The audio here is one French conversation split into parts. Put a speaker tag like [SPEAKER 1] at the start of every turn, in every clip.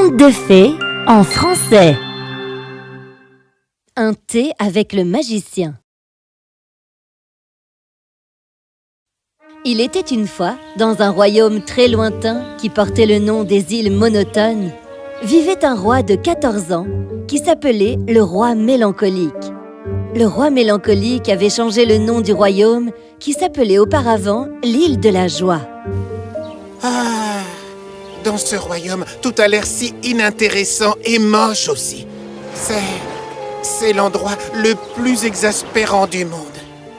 [SPEAKER 1] Conte de fées en français. Un thé avec le magicien. Il était une fois, dans un royaume très lointain qui portait le nom des îles monotones, vivait un roi de 14 ans qui s'appelait le roi mélancolique. Le roi mélancolique avait changé le nom du royaume qui s'appelait auparavant l'île de la joie.
[SPEAKER 2] Ah, dans ce royaume, tout a l'air si inintéressant et moche aussi. C'est l'endroit le plus exaspérant du monde.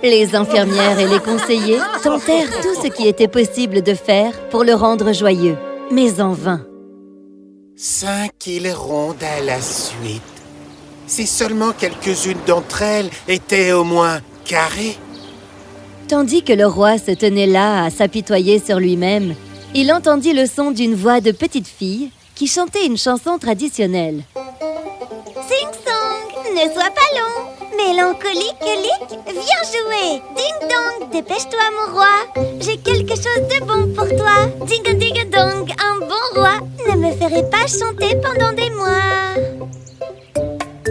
[SPEAKER 1] Les infirmières et les conseillers tentèrent tout ce qui était possible de faire pour le rendre joyeux, mais en vain.
[SPEAKER 2] 5 îles rondes à la suite. Si seulement quelques-unes d'entre elles étaient au moins carrées.
[SPEAKER 1] Tandis que le roi se tenait là à s'apitoyer sur lui-même, il entendit le son d'une voix de petite fille qui chantait une chanson traditionnelle.
[SPEAKER 3] Sing-song, ne sois pas long. Mélancolique, viens jouer. Ding-dong, dépêche-toi mon roi. J'ai quelque chose de bon pour toi. Ding-ding-dong, un bon roi ne me ferait pas chanter pendant des mois.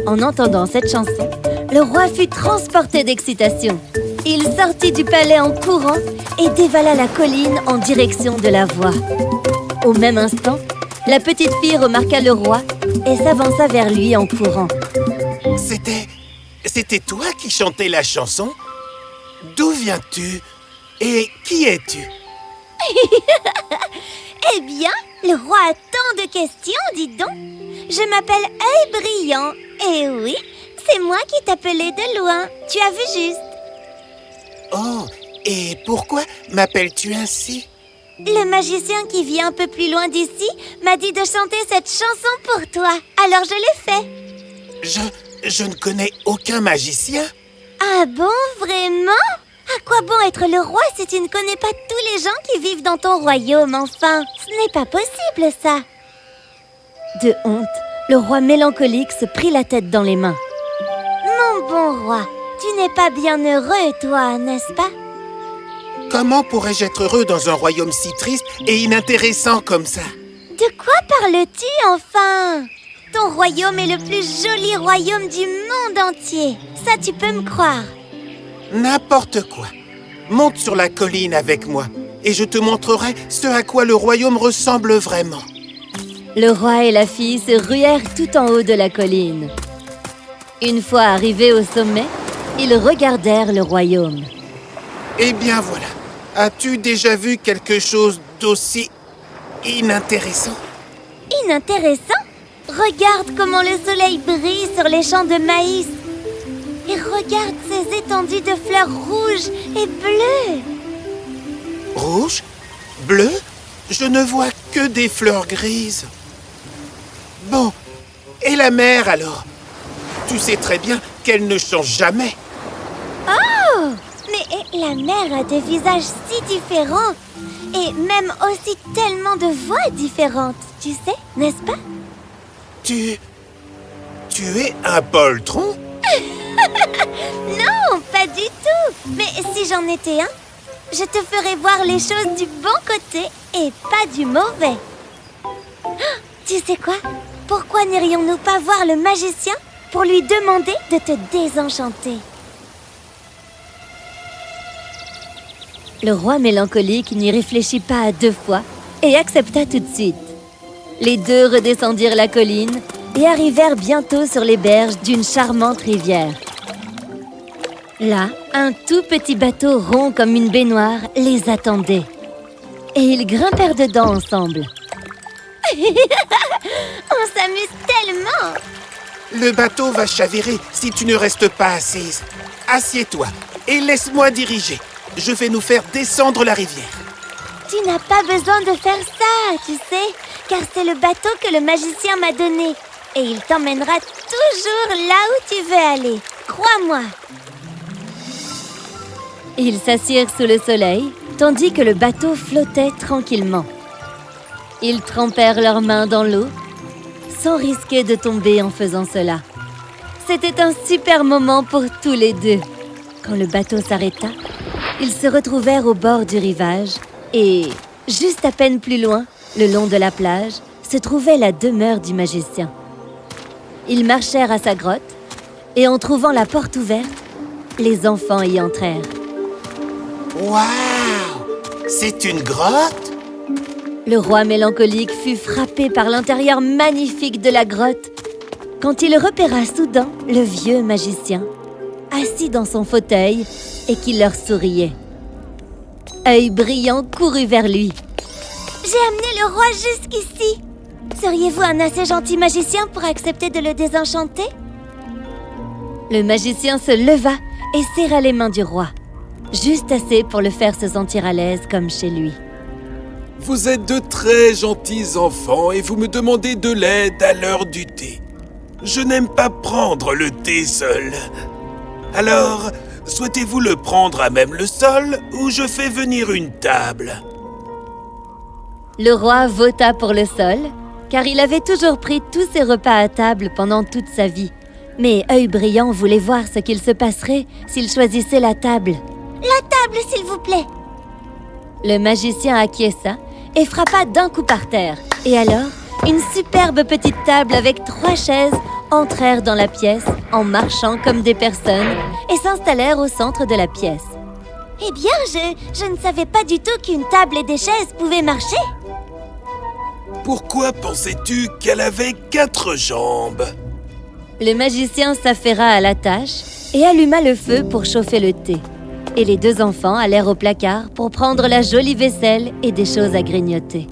[SPEAKER 1] En entendant cette chanson, le roi fut transporté d'excitation. Il sortit du palais en courant et dévala la colline en direction de la voix. Au même instant, la petite fille remarqua le roi et s'avança vers lui en courant.
[SPEAKER 2] C'était toi qui chantais la chanson? D'où viens-tu? Et qui es-tu?
[SPEAKER 3] Eh bien, le roi a tant de questions, dis donc. Je m'appelle Œil Brillant. Et oui, c'est moi qui t'appelais de loin. Tu as vu juste.
[SPEAKER 2] Oh, et pourquoi m'appelles-tu ainsi?
[SPEAKER 3] Le magicien qui vit un peu plus loin d'ici m'a dit de chanter cette chanson pour toi. Alors je l'ai fait.
[SPEAKER 2] Je ne connais aucun magicien.
[SPEAKER 3] Ah bon, vraiment? À quoi bon être le roi si tu ne connais pas tous les gens qui vivent dans ton royaume, enfin? Ce n'est pas possible, ça.
[SPEAKER 1] De honte, le roi mélancolique se prit la tête dans les mains.
[SPEAKER 3] Mon bon roi, tu n'es pas bien heureux, toi, n'est-ce pas?
[SPEAKER 2] Comment pourrais-je être heureux dans un royaume si triste et inintéressant comme ça?
[SPEAKER 3] De quoi parles-tu, enfin? Ton royaume est le plus joli royaume du monde entier. Ça, tu peux me croire.
[SPEAKER 2] N'importe quoi. Monte sur la colline avec moi et je te montrerai ce à quoi le royaume ressemble vraiment.
[SPEAKER 1] Le roi et la fille se ruèrent tout en haut de la colline. Une fois arrivés au sommet, ils regardèrent le royaume.
[SPEAKER 2] Eh bien voilà. As-tu déjà vu quelque chose d'aussi inintéressant?
[SPEAKER 3] Inintéressant? Regarde comment le soleil brille sur les champs de maïs. Et regarde ces étendues de fleurs rouges et bleues.
[SPEAKER 2] Rouge? Bleu? Je ne vois que des fleurs grises. Bon, et la mer alors? Tu sais très bien qu'elle ne change jamais.
[SPEAKER 3] Oh! Mais la mer a des visages si différents. Et même aussi tellement de voix différentes, tu sais, n'est-ce pas?
[SPEAKER 2] Tu es un poltron?
[SPEAKER 3] Non, pas du tout. Mais si j'en étais un, je te ferais voir les choses du bon côté et pas du mauvais. Oh, tu sais quoi? Pourquoi n'irions-nous pas voir le magicien pour lui demander de te désenchanter?
[SPEAKER 1] Le roi mélancolique n'y réfléchit pas à 2 fois et accepta tout de suite. Les deux redescendirent la colline et arrivèrent bientôt sur les berges d'une charmante rivière. Là, un tout petit bateau rond comme une baignoire les attendait. Et ils grimpèrent dedans ensemble.
[SPEAKER 3] On s'amuse tellement!
[SPEAKER 2] Le bateau va chavirer si tu ne restes pas assise. Assieds-toi et laisse-moi diriger. Je vais nous faire descendre la rivière.
[SPEAKER 3] Tu n'as pas besoin de faire ça, tu sais, car c'est le bateau que le magicien m'a donné. Et il t'emmènera toujours là où tu veux aller. Crois-moi.
[SPEAKER 1] Ils s'assirent sous le soleil, tandis que le bateau flottait tranquillement. Ils trempèrent leurs mains dans l'eau, sans risquer de tomber en faisant cela. C'était un super moment pour tous les deux. Quand le bateau s'arrêta, ils se retrouvèrent au bord du rivage et, juste à peine plus loin, le long de la plage, se trouvait la demeure du magicien. Ils marchèrent à sa grotte et en trouvant la porte ouverte, les enfants y entrèrent.
[SPEAKER 2] Waouh! C'est une grotte?
[SPEAKER 1] Le roi mélancolique fut frappé par l'intérieur magnifique de la grotte quand il repéra soudain le vieux magicien, assis dans son fauteuil et qui leur souriait. Œil brillant courut vers lui.
[SPEAKER 3] « J'ai amené le roi jusqu'ici. Seriez-vous un assez gentil magicien pour accepter de le désenchanter ?»
[SPEAKER 1] Le magicien se leva et serra les mains du roi, juste assez pour le faire se sentir à l'aise comme chez lui.
[SPEAKER 4] Vous êtes de très gentils enfants et vous me demandez de l'aide à l'heure du thé. Je n'aime pas prendre le thé seul. Alors, souhaitez-vous le prendre à même le sol ou je fais venir une table?
[SPEAKER 1] Le roi vota pour le sol, car il avait toujours pris tous ses repas à table pendant toute sa vie. Mais Œil Brillant voulait voir ce qu'il se passerait s'il choisissait la table.
[SPEAKER 3] La table, s'il vous plaît.
[SPEAKER 1] Le magicien acquiesça et frappa d'un coup par terre. Et alors, une superbe petite table avec 3 chaises entrèrent dans la pièce en marchant comme des personnes et s'installèrent au centre de la pièce.
[SPEAKER 3] Eh bien, je ne savais pas du tout qu'une table et des chaises pouvaient marcher.
[SPEAKER 4] Pourquoi pensais-tu qu'elle avait 4 jambes?
[SPEAKER 1] Le magicien s'affaira à la tâche et alluma le feu pour chauffer le thé. Et les 2 enfants allèrent au placard pour prendre la jolie vaisselle et des choses à grignoter.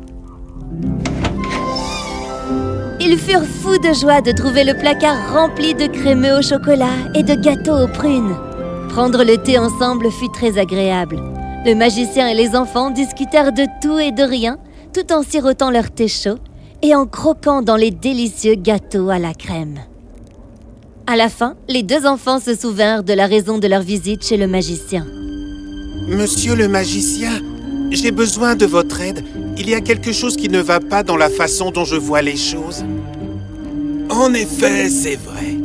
[SPEAKER 1] Ils furent fous de joie de trouver le placard rempli de crémeux au chocolat et de gâteaux aux prunes. Prendre le thé ensemble fut très agréable. Le magicien et les enfants discutèrent de tout et de rien, tout en sirotant leur thé chaud et en croquant dans les délicieux gâteaux à la crème. À la fin, les 2 enfants se souvinrent de la raison de leur visite chez le magicien.
[SPEAKER 2] Monsieur le magicien, j'ai besoin de votre aide. Il y a quelque chose qui ne va pas dans la façon dont je vois les choses.
[SPEAKER 4] En effet, c'est vrai.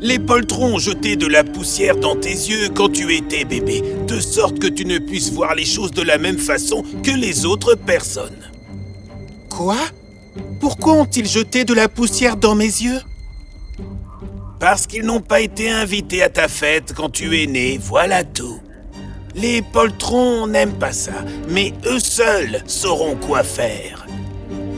[SPEAKER 4] Les poltrons ont jeté de la poussière dans tes yeux quand tu étais bébé, de sorte que tu ne puisses voir les choses de la même façon que les autres personnes.
[SPEAKER 2] Quoi? Pourquoi ont-ils jeté de la poussière dans mes yeux?
[SPEAKER 4] Parce qu'ils n'ont pas été invités à ta fête quand tu es né, voilà tout. Les poltrons n'aiment pas ça, mais eux seuls sauront quoi faire.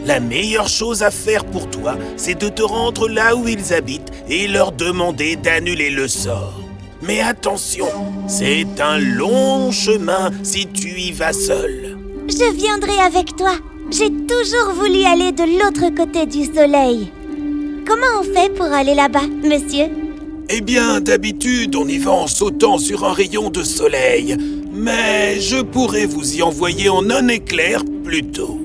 [SPEAKER 4] La meilleure chose à faire pour toi, c'est de te rendre là où ils habitent et leur demander d'annuler le sort. Mais attention, c'est un long chemin si tu y vas seul.
[SPEAKER 3] Je viendrai avec toi. J'ai toujours voulu aller de l'autre côté du soleil. Comment on fait pour aller là-bas, monsieur?
[SPEAKER 4] Eh bien, d'habitude, on y va en sautant sur un rayon de soleil. Mais je pourrais vous y envoyer en un éclair plus tôt.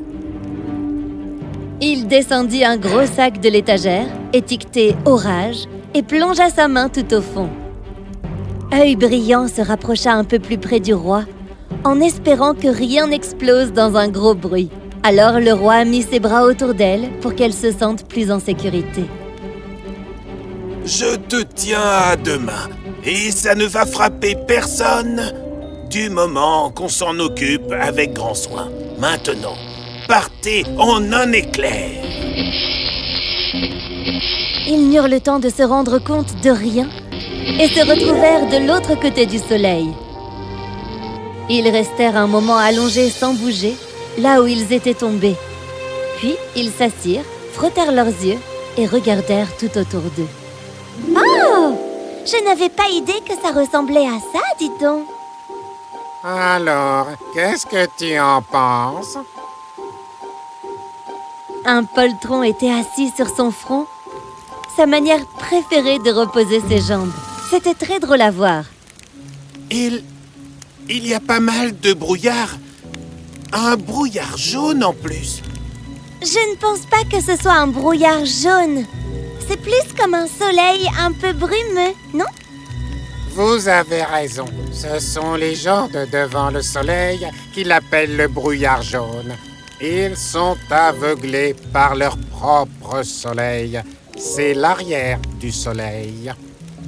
[SPEAKER 1] Il descendit un gros sac de l'étagère, étiqueté « Orage » et plongea sa main tout au fond. Œil Brillant se rapprocha un peu plus près du roi, en espérant que rien n'explose dans un gros bruit. Alors le roi mit ses bras autour d'elle pour qu'elle se sente plus en sécurité.
[SPEAKER 4] Je te tiens à 2 mains et ça ne va frapper personne du moment qu'on s'en occupe avec grand soin. Maintenant, partez en un éclair.
[SPEAKER 1] Ils n'eurent le temps de se rendre compte de rien et se retrouvèrent de l'autre côté du soleil. Ils restèrent un moment allongés sans bouger, là où ils étaient tombés. Puis, ils s'assirent, frottèrent leurs yeux et regardèrent tout autour d'eux.
[SPEAKER 3] Oh! Je n'avais pas idée que ça ressemblait à ça, dis donc.
[SPEAKER 2] Alors, qu'est-ce que tu en penses?
[SPEAKER 1] Un poltron était assis sur son front, sa manière préférée de reposer ses jambes. C'était très drôle à voir.
[SPEAKER 2] Il y a pas mal de brouillard. Un brouillard jaune en plus.
[SPEAKER 3] Je ne pense pas que ce soit un brouillard jaune. C'est plus comme un soleil un peu brumeux, non?
[SPEAKER 5] Vous avez raison. Ce sont les gens de devant le soleil qui l'appellent le brouillard jaune. Ils sont aveuglés par leur propre soleil. C'est l'arrière du soleil.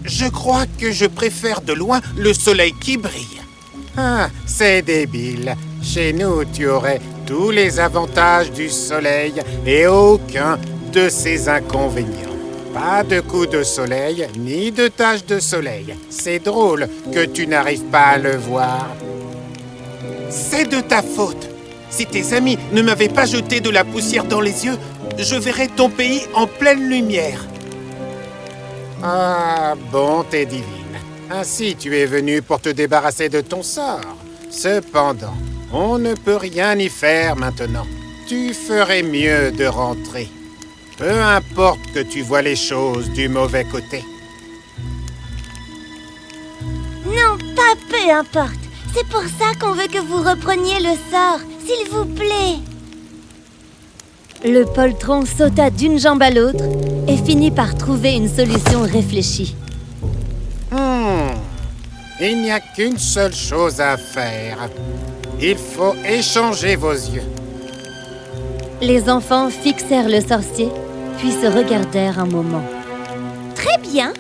[SPEAKER 2] Je crois que je préfère de loin le soleil qui brille.
[SPEAKER 5] Ah, c'est débile. Chez nous, tu aurais tous les avantages du soleil et aucun de ses inconvénients. Pas de coups de soleil, ni de taches de soleil. C'est drôle que tu n'arrives pas à le voir.
[SPEAKER 2] C'est de ta faute. Si tes amis ne m'avaient pas jeté de la poussière dans les yeux, je verrais ton pays en pleine lumière.
[SPEAKER 5] Ah, bonté divine. Ainsi tu es venu pour te débarrasser de ton sort. Cependant, on ne peut rien y faire maintenant. Tu ferais mieux de rentrer. Peu importe que tu vois les choses du mauvais côté.
[SPEAKER 3] Non, pas peu importe. C'est pour ça qu'on veut que vous repreniez le sort, s'il vous plaît.
[SPEAKER 1] Le poltron sauta d'une jambe à l'autre et finit par trouver une solution réfléchie.
[SPEAKER 5] Il n'y a qu'une seule chose à faire. Il faut échanger vos yeux.
[SPEAKER 1] Les enfants fixèrent le sorcier, puis se regardèrent un moment.
[SPEAKER 3] Très bien.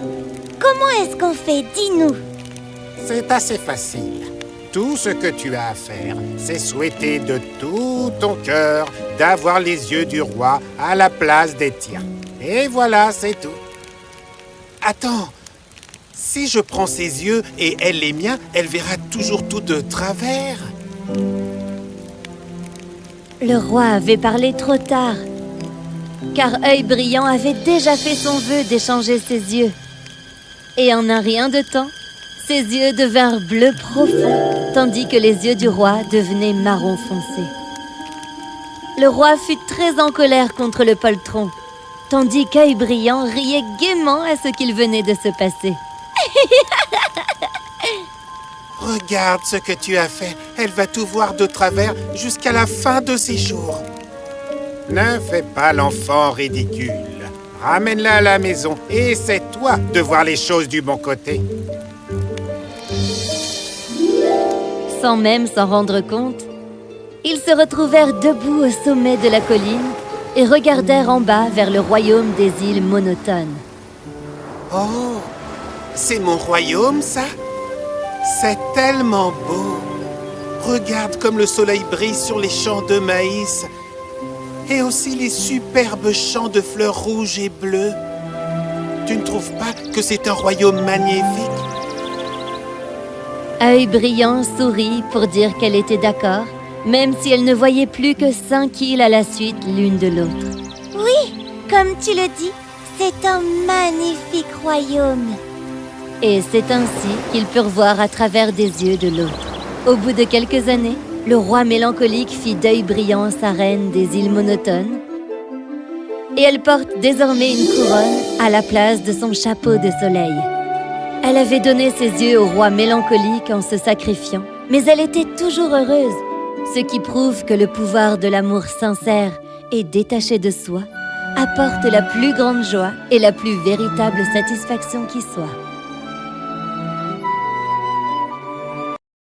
[SPEAKER 3] Comment est-ce qu'on fait? Dis-nous.
[SPEAKER 5] C'est assez facile. Tout ce que tu as à faire, c'est souhaiter de tout ton cœur d'avoir les yeux du roi à la place des tiens. Et voilà, c'est tout.
[SPEAKER 2] Attends, si je prends ses yeux et elle les miens, elle verra toujours tout de travers.
[SPEAKER 1] Le roi avait parlé trop tard, car Œil Brillant avait déjà fait son vœu d'échanger ses yeux. Et en un rien de temps, ses yeux devinrent bleu profond, tandis que les yeux du roi devenaient marron foncé. Le roi fut très en colère contre le poltron, tandis qu'Œil Brillant riait gaiement à ce qu'il venait de se passer.
[SPEAKER 2] Regarde ce que tu as fait. Elle va tout voir de travers jusqu'à la fin de ses jours.
[SPEAKER 5] Ne fais pas l'enfant ridicule. Ramène-la à la maison et essaie-toi de voir les choses du bon côté.
[SPEAKER 1] Sans même s'en rendre compte, ils se retrouvèrent debout au sommet de la colline et regardèrent en bas vers le royaume des îles monotones.
[SPEAKER 2] Oh, c'est mon royaume, ça? C'est tellement beau. Regarde comme le soleil brille sur les champs de maïs et aussi les superbes champs de fleurs rouges et bleues. Tu ne trouves pas que c'est un royaume magnifique?
[SPEAKER 1] Œil Brillant sourit pour dire qu'elle était d'accord, même si elle ne voyait plus que 5 îles à la suite l'une de l'autre.
[SPEAKER 3] Oui, comme tu le dis, c'est un magnifique royaume.
[SPEAKER 1] Et c'est ainsi qu'ils purent voir à travers des yeux de l'autre. Au bout de quelques années, le roi mélancolique fit d'Œil Brillant sa reine des îles monotones. Et elle porte désormais une couronne à la place de son chapeau de soleil. Elle avait donné ses yeux au roi mélancolique en se sacrifiant, mais elle était toujours heureuse, ce qui prouve que le pouvoir de l'amour sincère et détaché de soi apporte la plus grande joie et la plus véritable satisfaction qui soit.